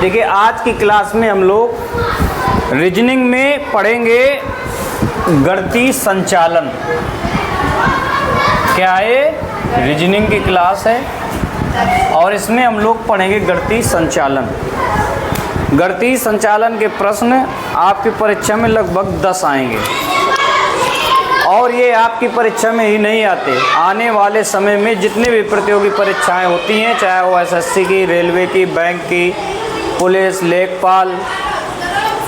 देखिए आज की क्लास में हम लोग रीजनिंग में पढ़ेंगे गणितीय संचालन। क्या है? रीजनिंग की क्लास है और इसमें हम लोग पढ़ेंगे गणितीय संचालन। गणितीय संचालन के प्रश्न आपकी परीक्षा में लगभग 10 आएंगे और ये आपकी परीक्षा में ही नहीं आते, आने वाले समय में जितने भी प्रतियोगी परीक्षाएं होती हैं, चाहे वो एसएससी की, रेलवे की, बैंक की, पुलिस, लेखपाल,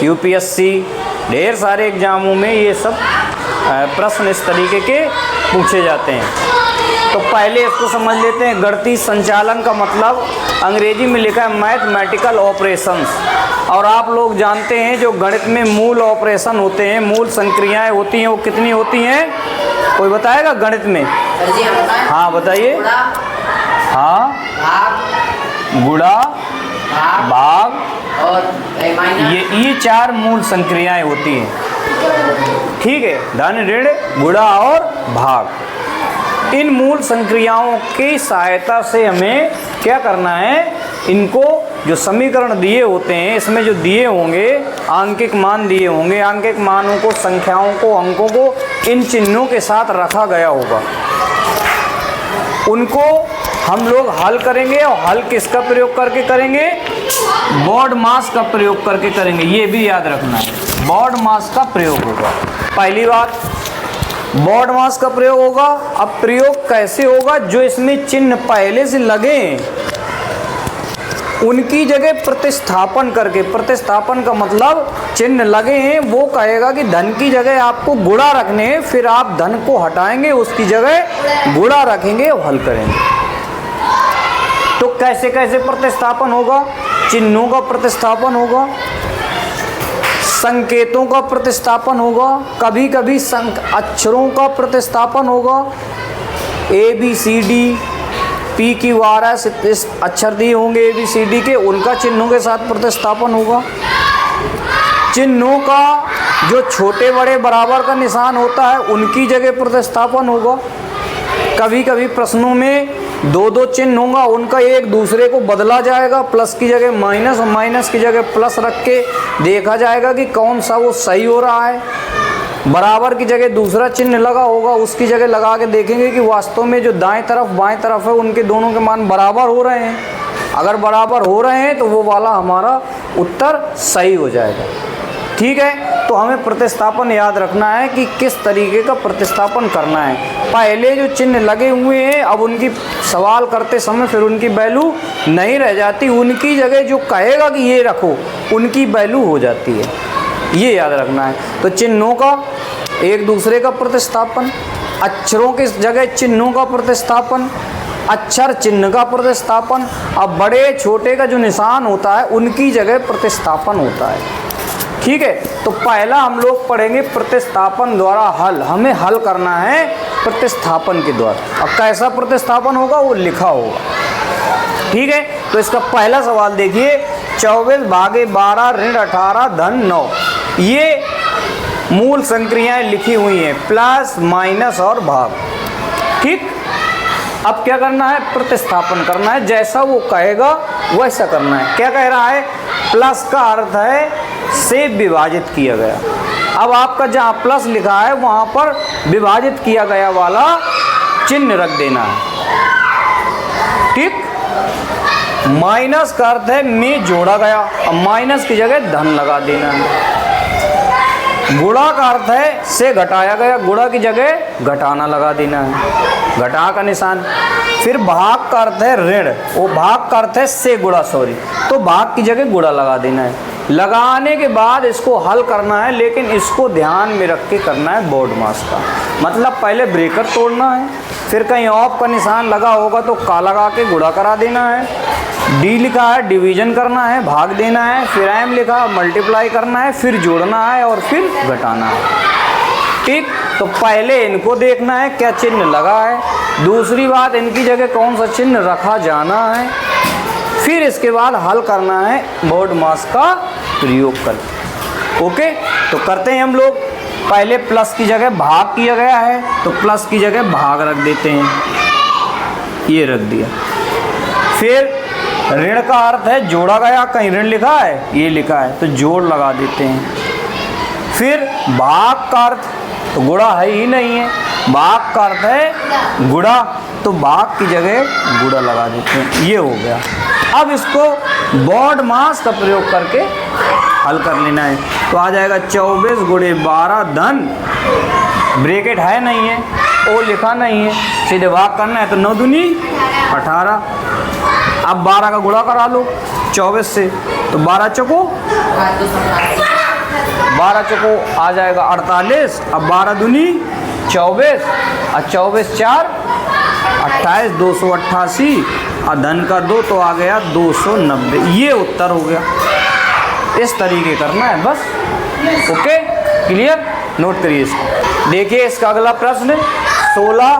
यूपीएससी, ढेर सारे एग्जामों में ये सब प्रश्न इस तरीके के पूछे जाते हैं। तो पहले इसको समझ लेते हैं। गणितीय संचालन का मतलब अंग्रेजी में लिखा है मैथमेटिकल ऑपरेशंस। और आप लोग जानते हैं जो गणित में मूल ऑपरेशन होते हैं, मूल संक्रियाएं होती हैं, वो कितनी होती हैं? कोई बताएगा गणित में? हाँ बताइए। हाँ, गुणा, भाग और ये 4 मूल संक्रियाएं होती हैं। ठीक है, धन, ऋण, गुणा और भाग। इन मूल संक्रियाओं की सहायता से हमें क्या करना है? इनको जो समीकरण दिए होते हैं, इसमें जो दिए होंगे आंकिक मान दिए होंगे, आंकिक मानों को, संख्याओं को, अंकों को इन चिन्हों के साथ रखा गया होगा, उनको हम लोग हल करेंगे। और हल किसका प्रयोग करके करेंगे? बोर्ड मास का प्रयोग करके करेंगे। ये भी याद रखना है, बोर्ड मास का प्रयोग होगा। पहली बात, बोर्ड मास का प्रयोग होगा। अब प्रयोग कैसे होगा? जो इसमें चिन्ह पहले से लगे उनकी जगह प्रतिस्थापन करके, प्रतिस्थापन का मतलब चिन्ह लगे हैं वो कहेगा कि धन की जगह आपको गुणा रखने हैं, फिर आप धन को हटाएंगे, उसकी जगह गुणा रखेंगे और हल करेंगे। तो कैसे कैसे प्रतिस्थापन होगा? चिन्हों का प्रतिस्थापन होगा, संकेतों का प्रतिस्थापन होगा, कभी कभी अक्षरों का प्रतिस्थापन होगा। A B C D, P Q R S इस अक्षर दिए होंगे ए बी सी डी के, उनका चिन्हों के साथ प्रतिस्थापन होगा। चिन्हों का जो छोटे बड़े बराबर का निशान होता है उनकी जगह प्रतिस्थापन होगा। कभी कभी प्रश्नों में 2-2 चिन्ह होगा, उनका एक दूसरे को बदला जाएगा, प्लस की जगह माइनस और माइनस की जगह प्लस रख के देखा जाएगा कि कौन सा वो सही हो रहा है। बराबर की जगह दूसरा चिन्ह लगा होगा, उसकी जगह लगा के देखेंगे कि वास्तव में जो दाएं तरफ बाएं तरफ है उनके दोनों के मान बराबर हो रहे हैं। अगर बराबर हो रहे हैं तो वो वाला हमारा उत्तर सही हो जाएगा। ठीक है, तो हमें प्रतिस्थापन याद रखना है कि किस तरीके का प्रतिस्थापन करना है। पहले जो चिन्ह लगे हुए हैं अब उनकी सवाल करते समय फिर उनकी वैल्यू नहीं रह जाती, उनकी जगह जो कहेगा कि ये रखो उनकी वैल्यू हो जाती है, ये याद रखना है। तो चिन्हों का एक दूसरे का प्रतिस्थापन, अक्षरों की जगह चिन्हों का प्रतिस्थापन, अक्षर चिन्ह का प्रतिस्थापन, अब बड़े छोटे का जो निशान होता है उनकी जगह प्रतिस्थापन होता है। ठीक है, तो पहला हम लोग पढ़ेंगे प्रतिस्थापन द्वारा हल। हमें हल करना है प्रतिस्थापन के द्वारा। अब कैसा प्रतिस्थापन होगा वो लिखा होगा। ठीक है, तो इसका पहला सवाल देखिए, 24 भागे 12 ऋण 18 धन 9। ये मूल संक्रियाएं लिखी हुई हैं, प्लस माइनस और भाग। ठीक, अब क्या करना है? प्रतिस्थापन करना है, जैसा वो कहेगा वैसा करना है। क्या कह रहा है? प्लस का अर्थ है से विभाजित किया गया। अब आपका जहाँ प्लस लिखा है वहाँ पर विभाजित किया गया वाला चिन्ह रख देना है। ठीक, माइनस का अर्थ है में जोड़ा गया, अब माइनस की जगह धन लगा देना है। गुणा का अर्थ है से घटाया गया, गुणा की जगह घटाना लगा देना है, घटा का निशान। फिर भाग का अर्थ है ऋण, वो भाग का अर्थ है से गुणा, सॉरी, तो भाग की जगह गुणा लगा देना है। लगाने के बाद इसको हल करना है, लेकिन इसको ध्यान में रख के करना है बोर्ड मास का। मतलब पहले ब्रेकर तोड़ना है, फिर कहीं ऑफ का निशान लगा होगा तो का लगा के गुणा करा देना है। डी लिखा है डिवीजन करना है, भाग देना है। फिर एम लिखा मल्टीप्लाई करना है, फिर जोड़ना है और फिर घटाना है। ठीक, तो पहले इनको देखना है क्या चिन्ह लगा है, दूसरी बात इनकी जगह कौन सा चिन्ह रखा जाना है, फिर इसके बाद हल करना है बोर्ड मास का प्रयोग कर। ओके, तो करते हैं हम लोग। पहले प्लस की जगह भाग किया गया है तो प्लस की जगह भाग रख देते हैं, ये रख दिया। फिर ऋण का अर्थ है जोड़ा गया, कहीं ऋण लिखा है, ये लिखा है तो जोड़ लगा देते हैं। फिर भाग का अर्थ, तो गुणा है ही नहीं है, भाग का अर्थ है गुणा, तो भाग की जगह गुणा लगा देते हैं। ये हो गया। अब इसको बॉड मास का प्रयोग करके हल कर लेना है। तो आ जाएगा 24 गुणे 12 धन, ब्रैकेट है नहीं है, ओ लिखा नहीं है, सीधे भाग करना है तो 9 दूनी 18। अब 12 का गुणा करा लो 24 से, तो 12 चौको 12 चौको आ जाएगा 48। अब 12 दूनी 24 और 24 4 28, 288 और धन का 2 तो आ गया 290। ये उत्तर हो गया। इस तरीके करना है बस। Okay, clear? नोट करिए इसको। देखिए इसका अगला प्रश्न, 16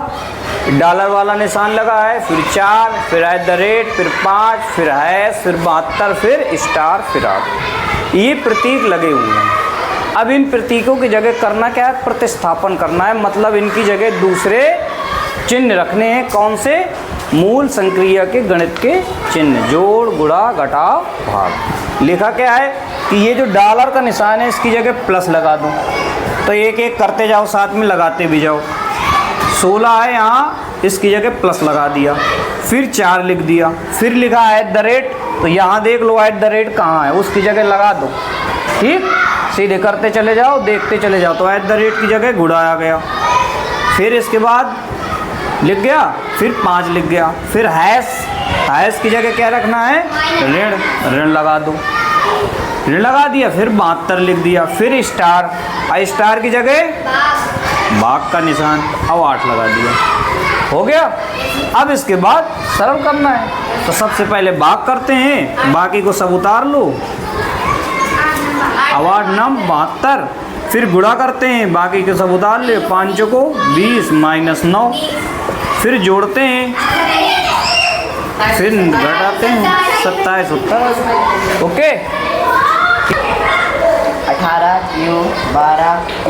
डॉलर वाला निशान लगा है, फिर 4, फिर @ फिर 5, फिर हैश, फिर 72, फिर स्टार, फिर 8। ये प्रतीक लगे हुए हैं। अब इन प्रतीकों की जगह करना क्या है? प्रतिस्थापन करना है, मतलब इनकी जगह दूसरे चिन्ह रखने हैं। कौन से? मूल संक्रिया के गणित के चिन्ह, जोड़, गुणा, घटाव, भाग। लिखा क्या है कि ये जो डॉलर का निशान है इसकी जगह प्लस लगा दूं, तो एक एक करते जाओ, साथ में लगाते भी जाओ। 16 है यहाँ, इसकी जगह प्लस लगा दिया, फिर 4 लिख दिया, फिर लिखा @ तो यहाँ देख लो @ कहाँ है, उसकी जगह लगा दो। ठीक, सीधे करते चले जाओ, देखते चले जाओ, तो @ की जगह गुणा आ गया। फिर इसके बाद लिख गया, फिर 5 लिख गया, फिर हैश की जगह क्या रखना है? ऋण, ऋण लगा दो, ऋण लगा दिया, फिर 72 लिख दिया, फिर स्टार की जगह भाग का निशान, अब 8 लगा दिया। हो गया। अब इसके बाद सरल करना है, तो सबसे पहले भाग करते हैं, बाकी को सब उतार लो। अब 8 9 72, फिर गुणा करते हैं, बाकी के सब उतार ले, 5 को 20 - 9, फिर जोड़ते हैं, फिर घटाते हैं, 27 उत्तर। Okay. 18 Q 12 P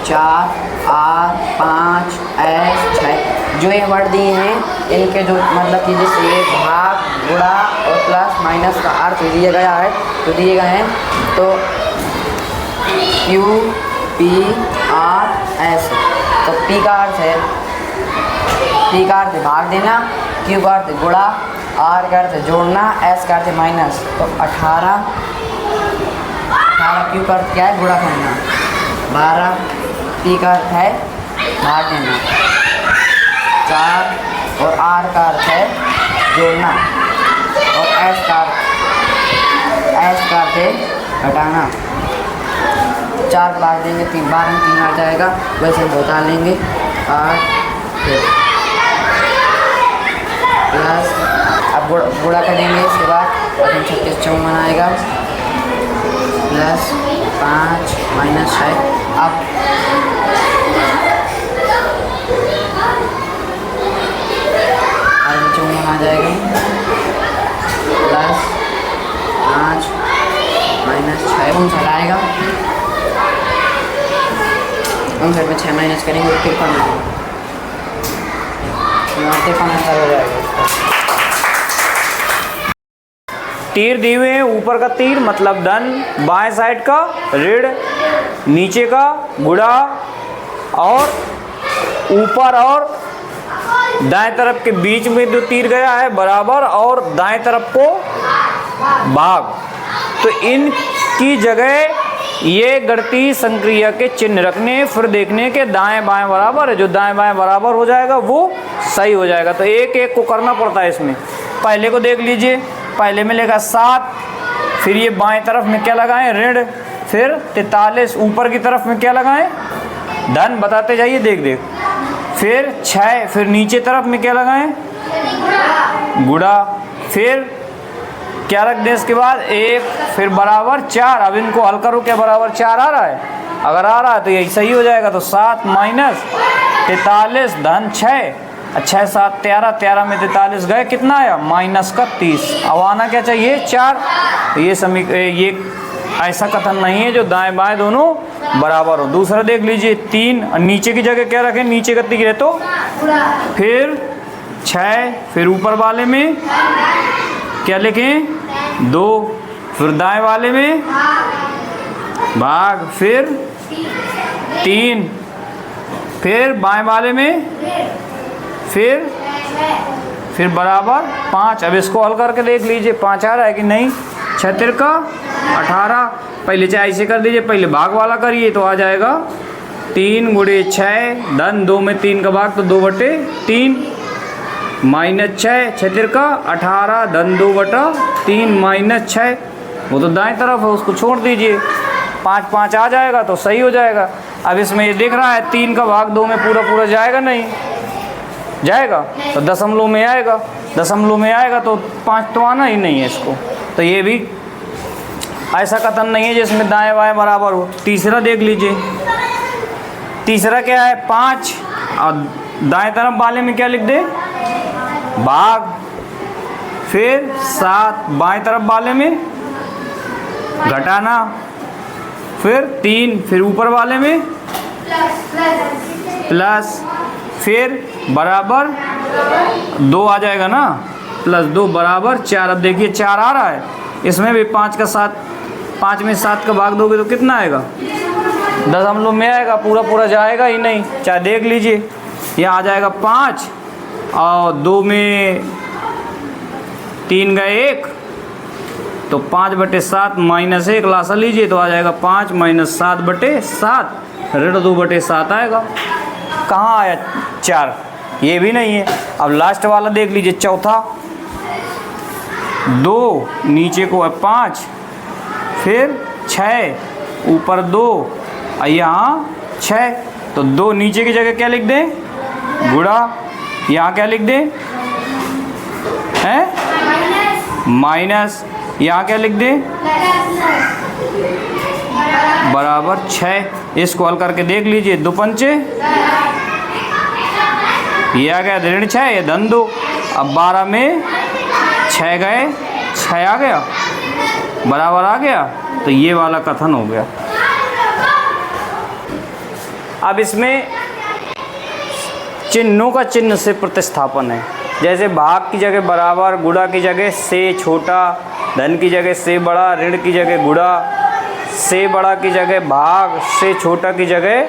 4 R 5 S 6 जो ये वर्ड दिए हैं इनके जो मतलब कि जैसे ये भाग, गुणा और प्लस माइनस का अर्थ दिया गया है, तो दिए गए हैं तो Q P R S। तो P का अर्थ है, P का अर्थ भाग देना, Q का अर्थ गुणा, R का अर्थ जोड़ना, S का अर्थ माइनस। तो 18 Q का अर्थ क्या है? गुणा करना। 12 P का अर्थ है भाग देना। 4 और R का अर्थ है जोड़ना, और S का अर्थ है घटाना। 4 को भाग देंगे 3, 12 में 3 आ जाएगा, वैसे हम बता लेंगे। 8 प्लस, अब गुणा करेंगे, इसके बाद 36 54 आएगा, प्लस 5 - 6। अब 54 आ जाएगा, प्लस 5 - 6 59 आएगा। 59 में 6 माइनस करेंगे 53 हो जाएगा। तीर दिए हुए हैं, ऊपर का तीर मतलब धन, बाएं साइड का ऋण, नीचे का गुणा, और ऊपर और दाएं तरफ के बीच में जो तीर गया है बराबर, और दाएं तरफ को भाग। तो इनकी जगह ये गणितीय संक्रिया के चिन्ह रखने, फिर देखने के दाएं बाएं बराबर है, जो दाएं बाएं बराबर हो जाएगा वो सही हो जाएगा। तो एक एक को करना पड़ता है इसमें। पहले को देख लीजिए, पहले में लेगा 7, फिर ये बाएं तरफ में क्या लगाएं? ऋण, फिर 43 ऊपर की तरफ में क्या लगाएं? धन, बताते जाइए, देख देख। फिर 6, फिर नीचे तरफ में क्या लगाएं? गुणा, फिर क्या रख दें इसके बाद? 1, फिर बराबर 4। अब इनको हल करो, क्या बराबर 4 आ रहा है? अगर आ रहा है तो यही सही हो जाएगा। तो 7 माइनस 43 धन 6, 6 7 13, 13 में 43 गए, कितना आया? माइनस का 30। अब आना क्या चाहिए? 4। ये ऐसा कथन नहीं है जो दाएं बाएं दोनों बराबर हो। दूसरा देख लीजिए, 3, और नीचे की जगह क्या रखें? नीचे का 3 है तो, फिर 6, फिर ऊपर वाले में क्या लिखें 2, फिर दाएं वाले में भाग, फिर 3, फिर बाएं वाले में, फिर बराबर 5। अब इसको हल करके देख लीजिए 5 आ रहा है कि नहीं। 6 तिरका 18। पहले चाहे ऐसे कर दीजिए, पहले भाग वाला करिए तो आ जाएगा 3 गुणे 6 धन 2 में 3 का भाग तो 2/3 माइनस 6, 6 तिरका 18 धन 2/3 माइनस 6। वो तो दाएं तरफ है, उसको छोड़ दीजिए। 5 5 आ जाएगा तो सही हो जाएगा। अब इसमें ये दिख रहा है 3 का भाग 2 में पूरा जाएगा, नहीं जाएगा तो दशमलव में आएगा। दशमलव में आएगा तो 5 तो आना ही नहीं है इसको। तो ये भी ऐसा कथन नहीं है जिसमें दाएं बाएं बराबर हो। तीसरा देख लीजिए, तीसरा क्या है 5 और दाएं तरफ वाले में क्या लिख दे भाग, फिर 7 बाएं तरफ वाले में घटाना, फिर 3, फिर ऊपर वाले में प्लस, फिर बराबर 2 आ जाएगा ना, प्लस 2 बराबर 4। अब देखिए 4 आ रहा है, इसमें भी 5 का 7, 5 में 7 का भाग दोगे तो कितना आएगा दशमलव में आएगा, पूरा जाएगा ही नहीं। चाहे देख लीजिए यहाँ आ जाएगा 5 और 2 में 3 गए 1 तो 5/7 माइनस 1 लासा लीजिए तो आ जाएगा 5 माइनस 7/7 ऋण 2/7 आएगा। कहाँ आया 4, ये भी नहीं है। अब लास्ट वाला देख लीजिए चौथा, 2 नीचे को है 5, फिर 6 ऊपर 2 और यहाँ 6 तो 2 नीचे की जगह क्या लिख दें गुणा, यहाँ क्या लिख दें हैं माइनस, यहाँ क्या लिख दें बराबर 6। इसको हल करके देख लीजिए 2 पंचे ये आ गया ऋण 6, ये धन 2। अब 12 में 6 गए 6 आ गया बराबर आ गया, तो ये वाला कथन हो गया। अब इसमें चिन्हों का चिन्ह से प्रतिस्थापन है। जैसे भाग की जगह बराबर, गुणा की जगह से छोटा, धन की जगह से बड़ा, ऋण की जगह गुणा, से बड़ा की जगह भाग, से छोटा की जगह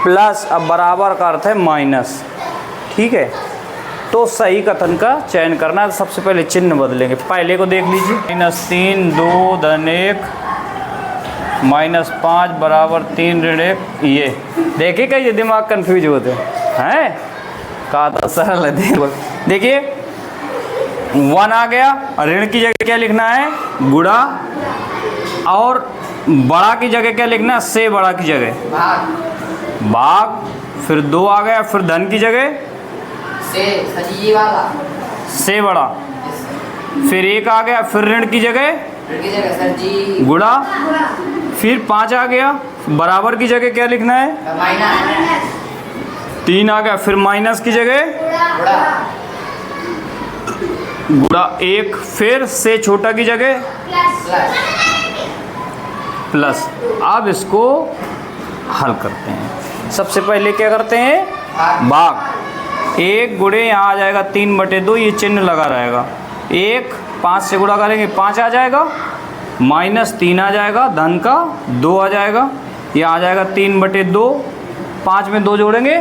प्लस। अब बराबर का अर्थ है माइनस, ठीक है। तो सही कथन का चयन करना है। सबसे पहले चिन्ह बदलेंगे। पहले को देख लीजिए -3 2 धन 1 -5 बराबर 3 ऋण 1। ये देखिए कहीं दिमाग कंफ्यूज होते हैं, कहा था सरल है। देखिए 1 आ गया और ऋण की जगह क्या लिखना है गुणा, और बड़ा की जगह क्या लिखना है से बड़ा की जगह भाग, फिर 2 आ गया, फिर धन की जगह से बड़ा, फिर 1 आ गया, फिर ऋण की जगह गुणा, फिर 5 आ गया, बराबर की जगह क्या लिखना है 3 आ गया, फिर माइनस की जगह गुणा 1, फिर से छोटा की जगह प्लस। अब इसको हल करते हैं। सबसे पहले क्या करते हैं भाग, 1 गुणे यहाँ आ जाएगा 3/2, ये चिन्ह लगा रहेगा। 1 5 से गुणा करेंगे 5 आ जाएगा, -3 आ जाएगा, धन का 2 आ जाएगा, ये आ जाएगा 3/2, 5 में 2 जोड़ेंगे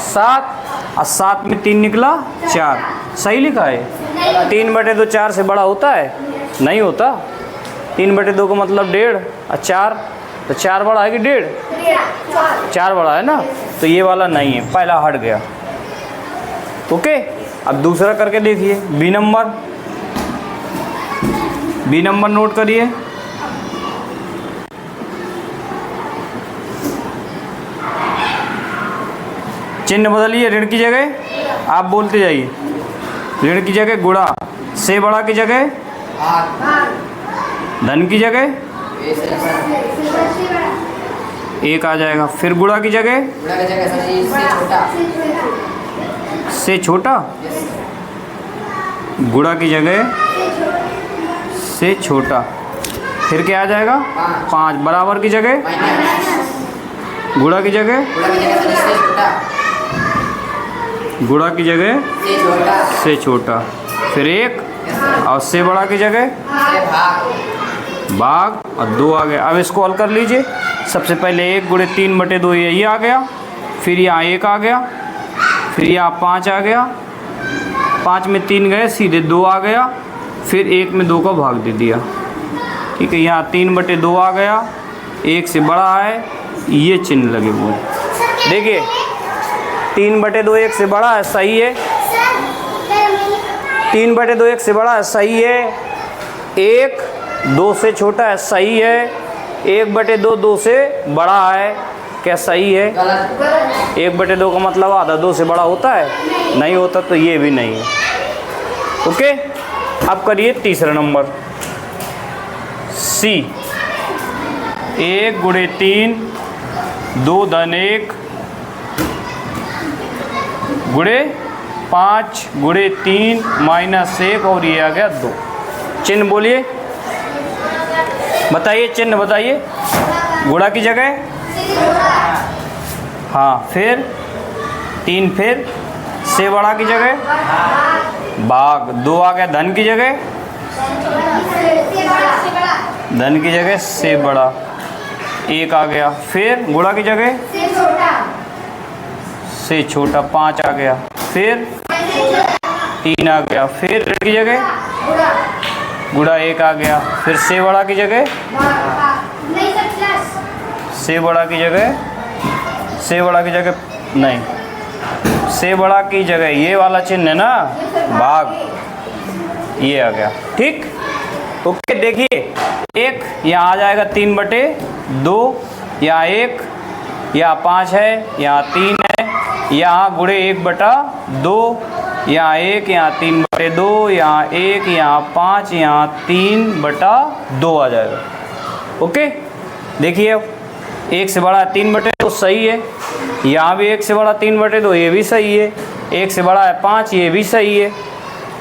7 और 7 में 3 निकला 4। सही लिखा है। 3/2 4 से बड़ा होता है? नहीं होता। 3/2 का मतलब 1.5 और 4 तो 4 बड़ा है कि 1.5? 4 बड़ा है ना, तो ये वाला नहीं है, पहला हट गया। ओके, अब दूसरा करके देखिए। बी नंबर नोट करिए। चिन्ह बदलिए, ऋण की जगह आप बोलते जाइए, ऋण की जगह गुणा, से बड़ा की जगह धन की जगह 1 आ जाएगा, फिर गुणा की जगह से छोटा, गुणा की जगह से छोटा, फिर क्या आ जाएगा 5, बराबर की जगह गुणा की जगह गुणा की जगह से छोटा, से छोटा, फिर 1 और से बड़ा की जगह से भाग, भाग और 2 आ गया। अब इसको हल कर लीजिए। सबसे पहले 1 गुणे 3/2 यही आ गया, फिर यहाँ 1 आ गया, फिर यहाँ 5 आ गया, 5 में 3 गए सीधे 2 आ गया, फिर 1 में 2 का भाग दे दिया। ठीक है, यहाँ 3/2 आ गया, 1 से बड़ा है, ये चिन्ह लगे हुए हैं। देखिए 3/2 1 से बड़ा है, सही है। 3/2 1 से बड़ा है, सही है। 1 2 से छोटा है, सही है। 1/2 2 से बड़ा है, क्या सही है? गलत, 1/2 का मतलब आधा 2 से बड़ा होता है? नहीं होता, तो ये भी नहीं है। ओके, अब करिए तीसरा नंबर सी। 1 गुणे 3 2 धन 1 गुणे 5 गुणे 3 माइनस 1 और ये आ गया 2। चिन्ह बोलिए, बताइए चिन्ह बताइए। गुणा की जगह हाँ, फिर 3, फिर से बड़ा की जगह भाग, 2 आ गया धन की जगह, धन की जगह से बड़ा, 1 आ गया, फिर गुणा की जगह से छोटा, 5 आ गया, फिर 3 आ गया, फिर ऋण की जगह गुणा 1 आ गया, फिर से बड़ा की जगह से बड़ा की जगह से बड़ा की जगह नहीं, से बड़ा की जगह ये वाला चिन्ह है ना, भाग, ये आ गया। ठीक, ओके। देखिए 1 यहाँ आ जाएगा 3/2, यहाँ 1, यहाँ 5 है, यहाँ 3 है, यहाँ गुणे 1/2, यहाँ 1, यहाँ 3/2, यहाँ 1, यहाँ 5, यहाँ 3/2 आ जाएगा। ओके, देखिए अब 1 से बड़ा 3/2 सही है, यहाँ भी 1 से बड़ा 3/2 ये भी सही है, 1 से बड़ा है 5 ये भी सही है,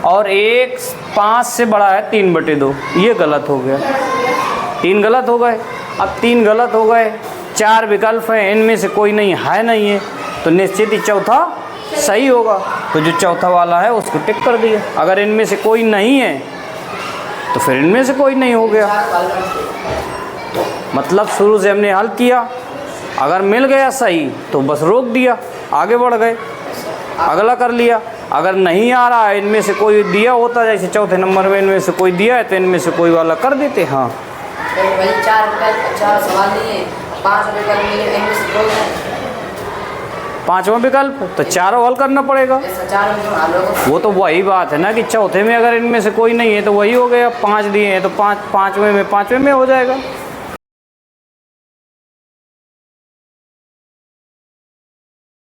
और 1 5 से बड़ा है 3/2 ये गलत हो गया। 3 गलत हो गए। अब 3 गलत हो गए, 4 विकल्प हैं, इनमें से कोई नहीं है, तो निश्चित ही चौथा सही होगा। तो जो चौथा वाला है उसको टिक कर दिया। अगर इनमें से कोई नहीं है तो फिर इनमें से कोई नहीं हो गया। मतलब शुरू से हमने हल किया, अगर मिल गया सही तो बस रोक दिया, आगे बढ़ गए, अगला कर लिया। अगर नहीं आ रहा है, इनमें से कोई दिया होता, जैसे चौथे नंबर में इनमें से कोई दिया है, तो इनमें से कोई वाला कर देते। हाँ, तो वही 4 सवाल लिए, 5 विकल्प लिए, इनमें से कोई नहीं। 5वां विकल्प तो चारों हल करना पड़ेगा। ऐसा 4 में हल होगा। वो तो वही बात है ना कि चौथे में अगर इनमें से कोई नहीं है तो वही हो गया। 5 दिए हैं तो 5 5वें में हो जाएगा।